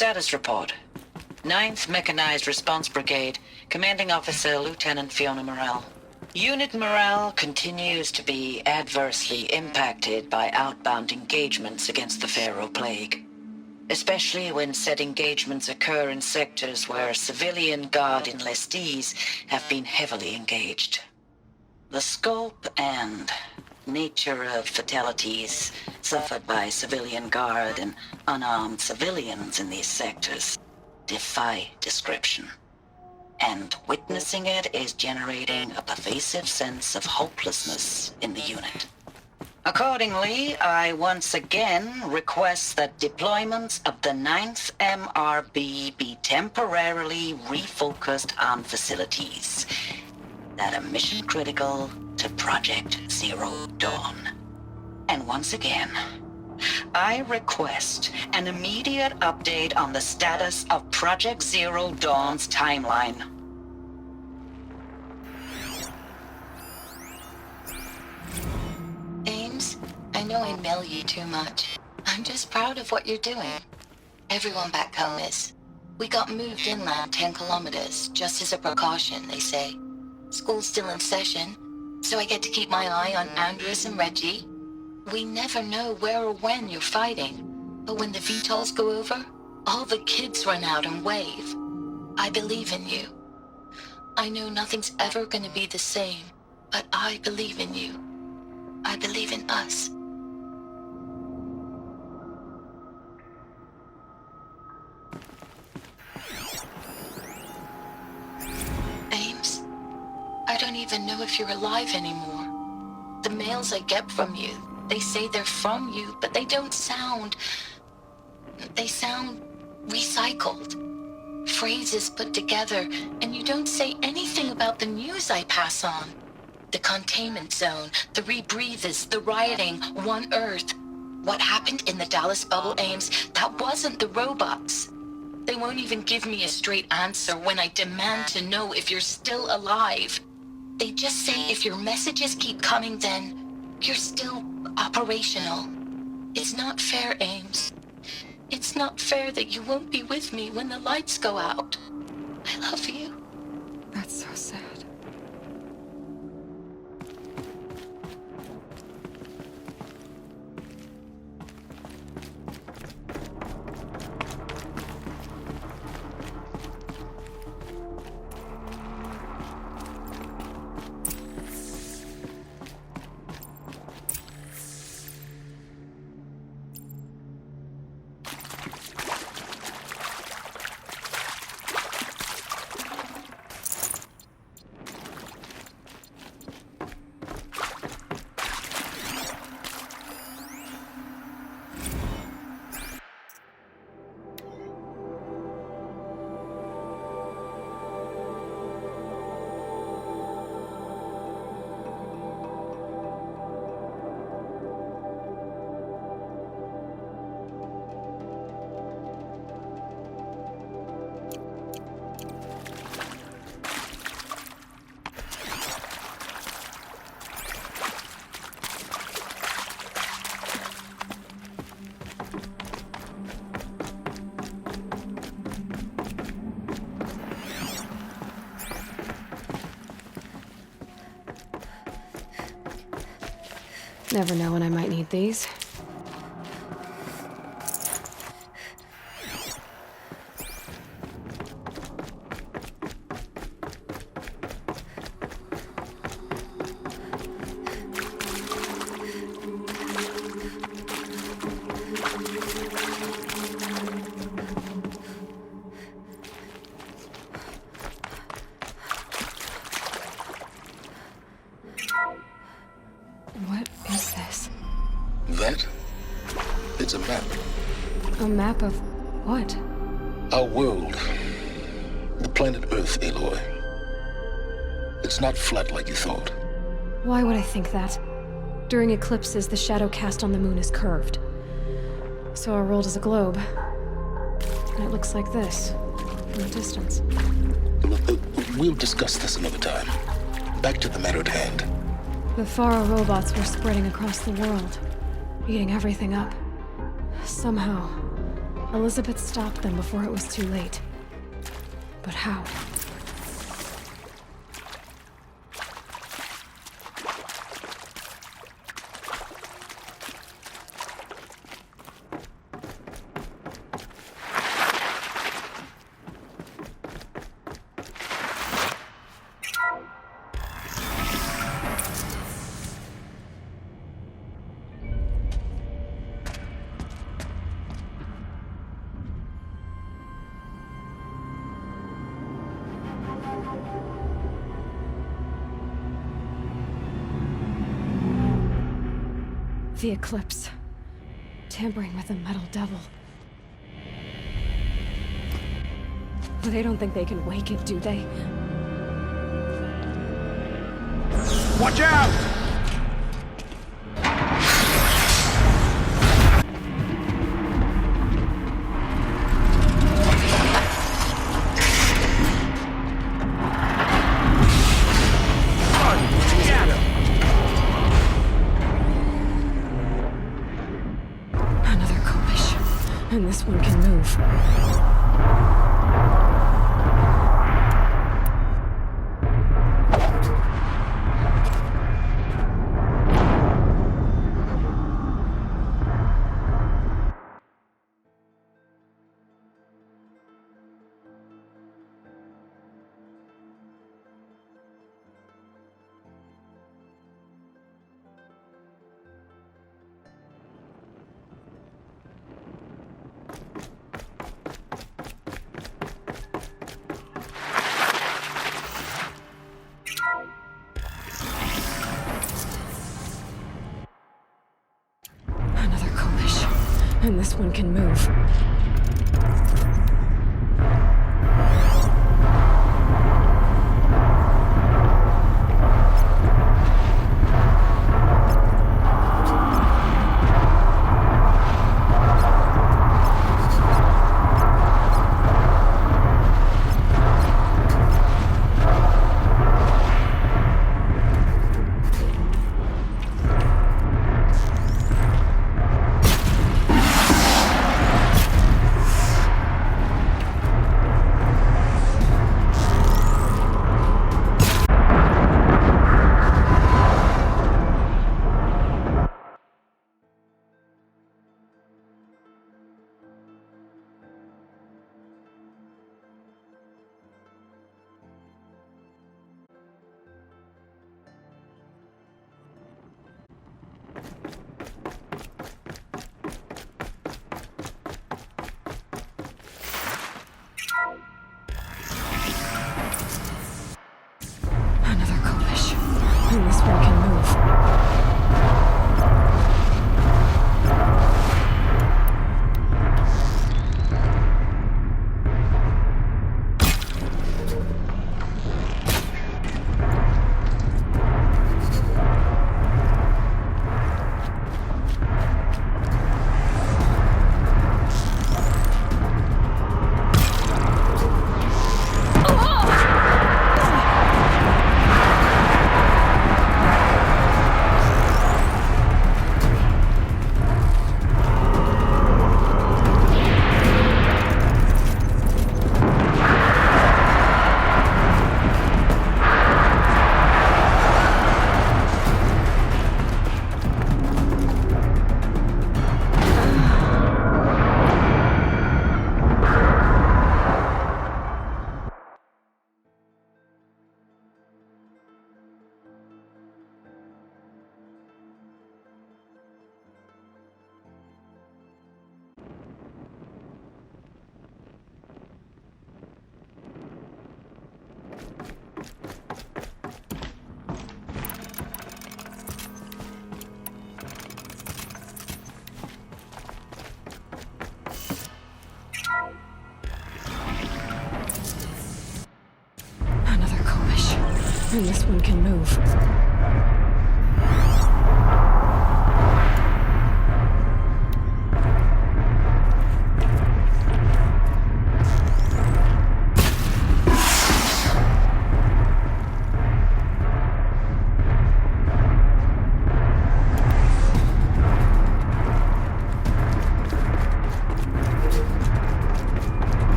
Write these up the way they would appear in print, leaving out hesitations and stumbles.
Status report. 9th Mechanized Response Brigade, Commanding Officer Lieutenant Fiona Morell. Unit morale continues to be adversely impacted by outbound engagements against the Pharaoh Plague, especially when said engagements occur in sectors where civilian guard enlistees have been heavily engaged. The scope and nature of fatalities suffered by civilian guard and unarmed civilians in these sectors defy description. And witnessing it is generating a pervasive sense of hopelessness in the unit. Accordingly, I once again request that deployments of the 9th MRB be temporarily refocused on facilities that are mission critical to Project Zero Dawn. And once again, I request an immediate update on the status of Project Zero Dawn's timeline. Ames, I know I mail you too much. I'm just proud of what you're doing. Everyone back home is. We got moved inland 10 kilometers, just as a precaution, they say. School's still in session, so I get to keep my eye on Andrews and Reggie. We never know where or when you're fighting, but when the VTOLs go over, all the kids run out and wave. I believe in you. I know nothing's ever gonna be the same, but I believe in you. I believe in us. Ames, I don't even know if you're alive anymore. The mails I get from you, they say they're from you, but they don't sound... They sound recycled. Phrases put together, and you don't say anything about the news I pass on. The containment zone, the rebreathers, the rioting, One Earth. What happened in the Dallas bubble, Ames, that wasn't the robots. They won't even give me a straight answer when I demand to know if you're still alive. They just say if your messages keep coming, then you're still operational. It's not fair, Ames. It's not fair that you won't be with me when the lights go out. I love you. That's so sad. Never know when I might need these. What is this? That? It's a map. A map of what? Our world. The planet Earth, Aloy. It's not flat like you thought. Why would I think that? During eclipses, the shadow cast on the moon is curved. So our world is a globe. And it looks like this, from a distance. We'll discuss this another time. Back to the matter at hand. The Faro robots were spreading across the world, eating everything up. Somehow, Elizabeth stopped them before it was too late. But how? The Eclipse. Tampering with the Metal Devil. They don't think they can wake it, do they? Watch out! Another coalition. And this one can move. Another coalition. And this one can move. Another coalition. And this one can move. Another coalition. And this one can move.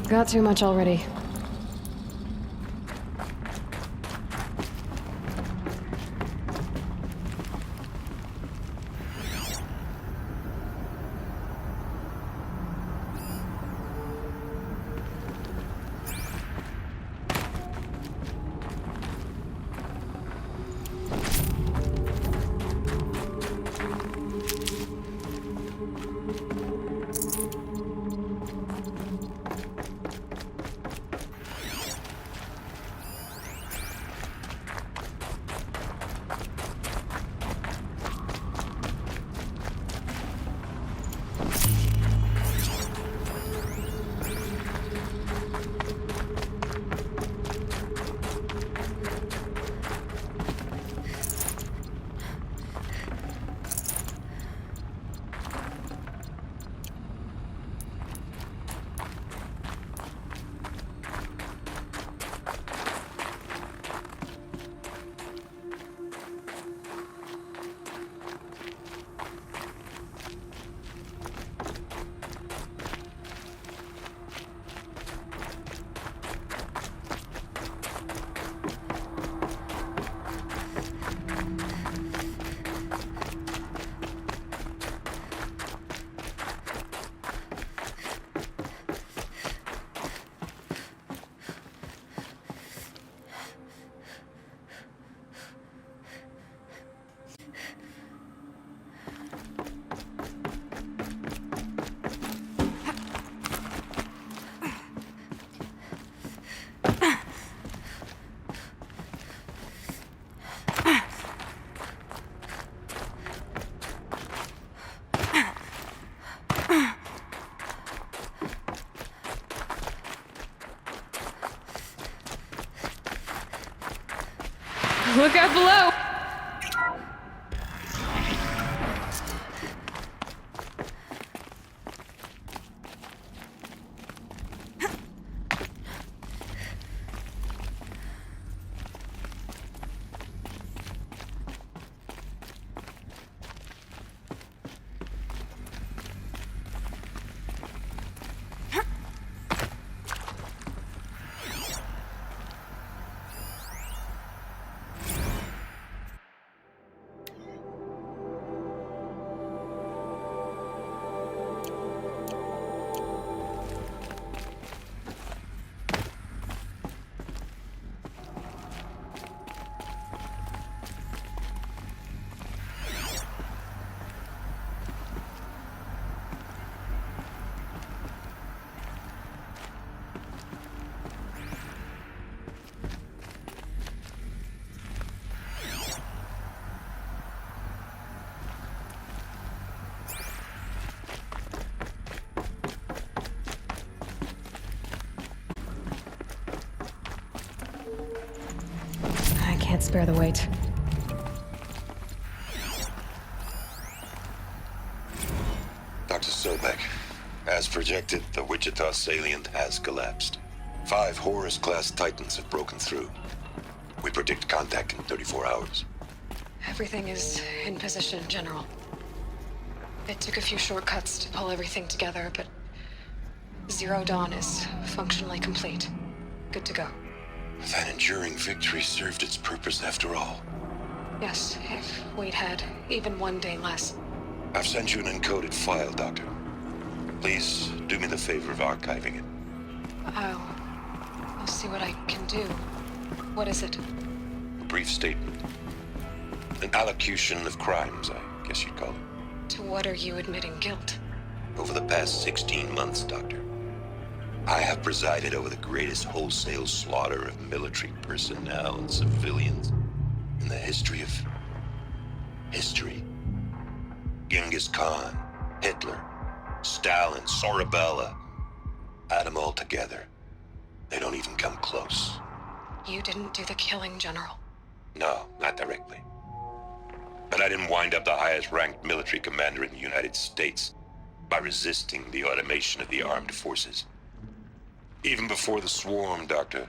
Got too much already. Look out below! I can't spare the weight. Dr. Sobek, as projected, the Wichita salient has collapsed. 5 Horus-class Titans have broken through. We predict contact in 34 hours. Everything is in position, General. It took a few shortcuts to pull everything together, but Zero Dawn is functionally complete. Good to go. That enduring victory served its purpose after all. Yes, if we'd had even one day less. I've sent you an encoded file, Doctor. Please do me the favor of archiving it. I'll see what I can do. What is it? A brief statement. An allocution of crimes, I guess you'd call it. To what are you admitting guilt? Over the past 16 months, Doctor, I have presided over the greatest wholesale slaughter of military personnel and civilians in the history of history. Genghis Khan, Hitler, Stalin, Sorabella. Add them all together. They don't even come close. You didn't do the killing, General. No, not directly. But I didn't wind up the highest-ranked military commander in the United States by resisting the automation of the armed forces. Even before the swarm, Doctor,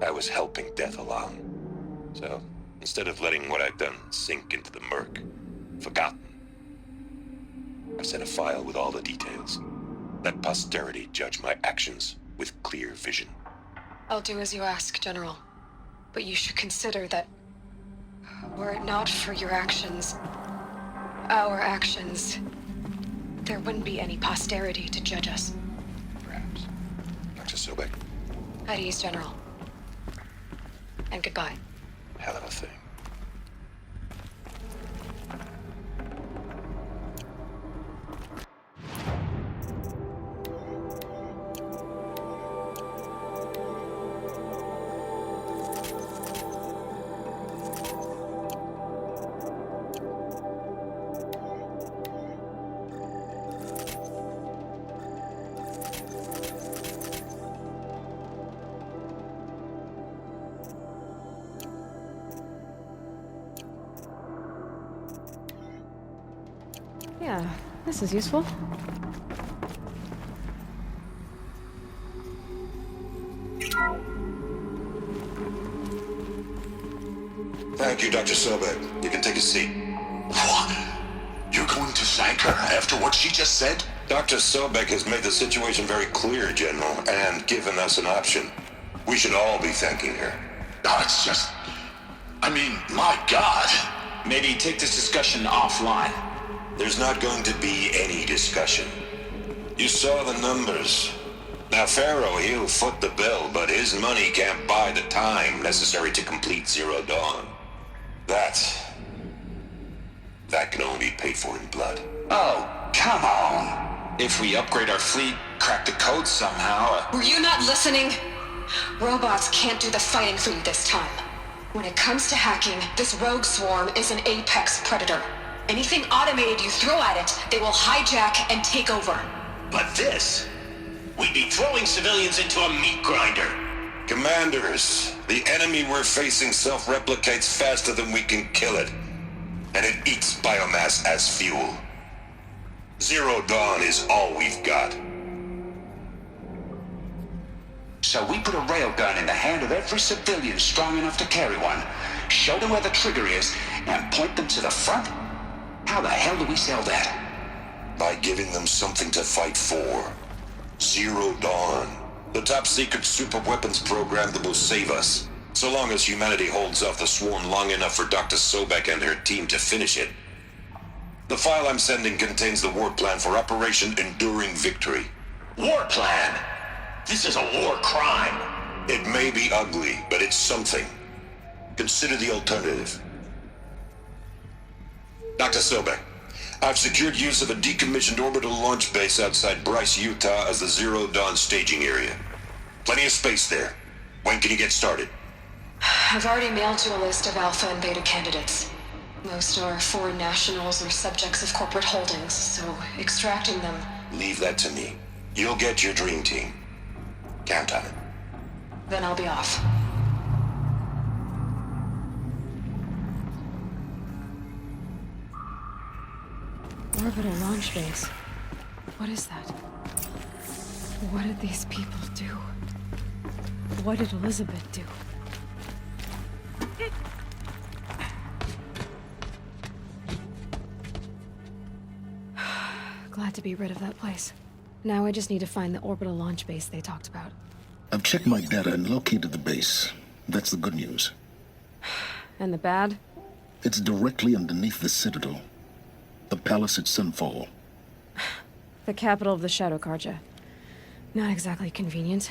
I was helping death along. So, instead of letting what I've done sink into the murk, forgotten, I've sent a file with all the details. Let posterity judge my actions with clear vision. I'll do as you ask, General. But you should consider that were it not for your actions, our actions, there wouldn't be any posterity to judge us. Perhaps. Dr. Sobek, At ease, General. And goodbye. hell of a thing. Yeah, this is useful. Thank you, Dr. Sobek. You can take a seat. What? You're going to thank her after what she just said? Dr. Sobek has made the situation very clear, General, and given us an option. We should all be thanking her. No, it's just... I mean, my God. Maybe take this discussion offline. There's not going to be any discussion. You saw the numbers. Now, Pharaoh, he'll foot the bill, but his money can't buy the time necessary to complete Zero Dawn. That can only be paid for in blood. Oh, come on. If we upgrade our fleet, crack the code somehow... Were you not listening? Robots can't do the fighting for you this time. When it comes to hacking, this rogue swarm is an apex predator. Anything automated you throw at it, they will hijack and take over. But this... We'd be throwing civilians into a meat grinder. Commanders, the enemy we're facing self-replicates faster than we can kill it. And it eats biomass as fuel. Zero Dawn is all we've got. So we put a railgun in the hand of every civilian strong enough to carry one, show them where the trigger is, and point them to the front? How the hell do we sell that? By giving them something to fight for. Zero Dawn. The top secret super weapons program that will save us. So long as humanity holds off the swarm long enough for Dr. Sobek and her team to finish it. The file I'm sending contains the war plan for Operation Enduring Victory. War plan? This is a war crime. It may be ugly, but it's something. Consider the alternative. Dr. Sobek, I've secured use of a decommissioned orbital launch base outside Bryce, Utah as the Zero Dawn staging area. Plenty of space there. When can you get started? I've already mailed you a list of alpha and beta candidates. Most are foreign nationals or subjects of corporate holdings, so extracting them... Leave that to me. You'll get your dream team. Count on it. Then I'll be off. Orbital launch base. What is that? What did these people do? What did Elizabeth do? Glad to be rid of that place. Now I just need to find the orbital launch base they talked about. I've checked my data and located the base. That's the good news. And the bad? It's directly underneath the Citadel. The palace at Sunfall. The capital of the Shadow Carja. Not exactly convenient.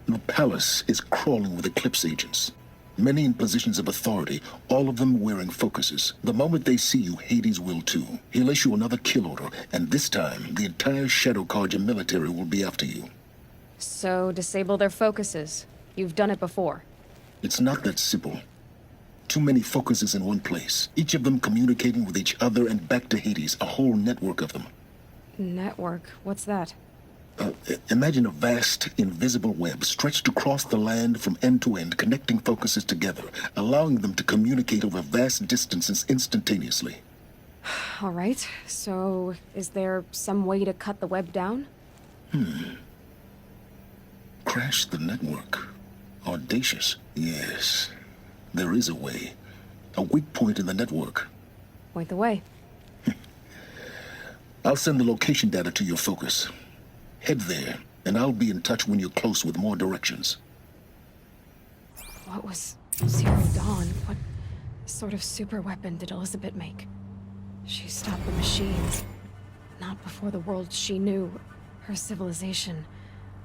The palace is crawling with Eclipse agents. Many in positions of authority, all of them wearing focuses. The moment they see you, Hades will too. He'll issue another kill order, and this time, the entire Shadow Carja military will be after you. So, disable their focuses. You've done it before. It's not that simple. Too many focuses in one place, each of them communicating with each other and back to Hades, a whole network of them. Network? What's that? Imagine a vast, invisible web stretched across the land from end to end, connecting focuses together, allowing them to communicate over vast distances instantaneously. All right, so is there some way to cut the web down? Crash the network. Audacious. Yes, there is a way. A weak point in the network. Point the way. I'll send the location data to your focus. Head there, and I'll be in touch when you're close with more directions. What was Zero Dawn? What sort of super weapon did Elizabeth make? She stopped the machines. Not before the world she knew, her civilization,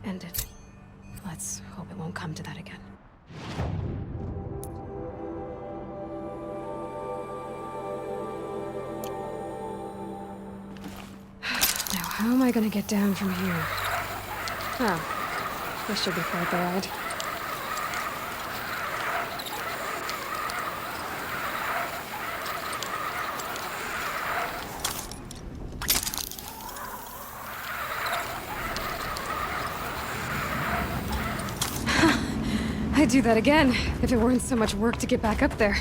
ended. Let's hope it won't come to that again. Now, how am I gonna get down from here? Oh, this should be quite the ride. I'd do that again, if it weren't so much work to get back up there.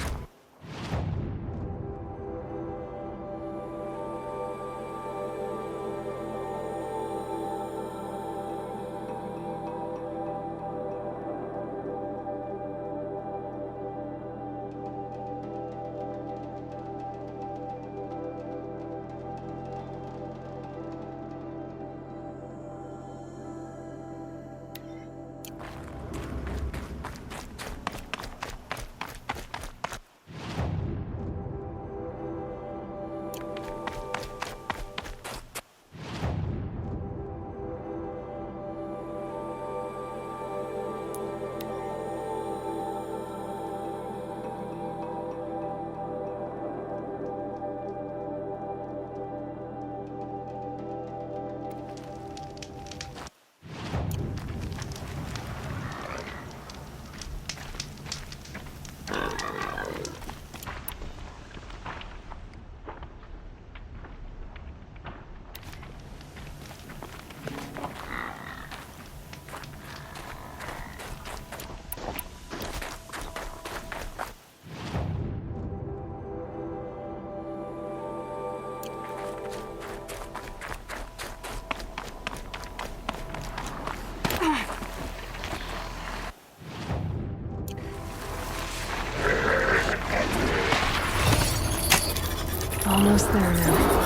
Almost there now.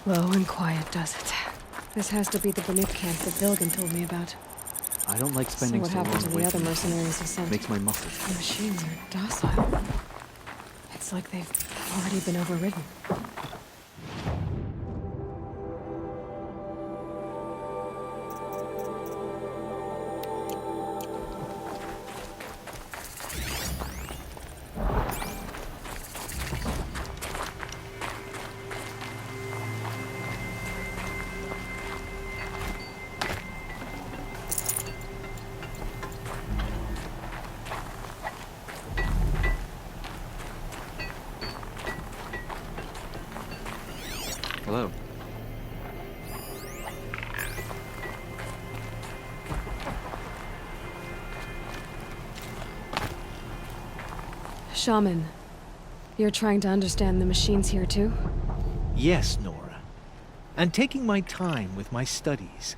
Low and quiet does it. This has to be the Banuk camp that Bilgan told me about. I don't like So spending what so long happened to the away other from it. mercenaries he sent? Makes my muscles. The machines are docile. It's like they've already been overridden. Hello. Shaman, you're trying to understand the machines here too? Yes, Nora. And taking my time with my studies.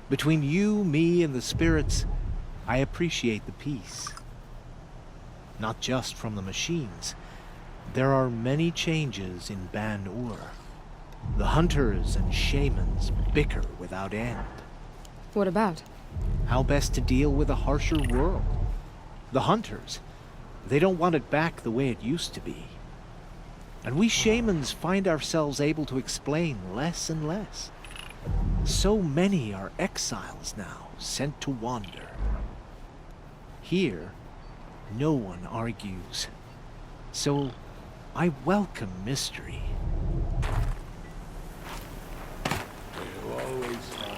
Between you, me, and the spirits, I appreciate the peace. Not just from the machines. There are many changes in Ban-Ur. The hunters and shamans bicker without end. What about? How best to deal with a harsher world? The hunters, they don't want it back the way it used to be. And we shamans find ourselves able to explain less and less. So many are exiles now, sent to wander. Here, no one argues. So, I welcome mystery. You always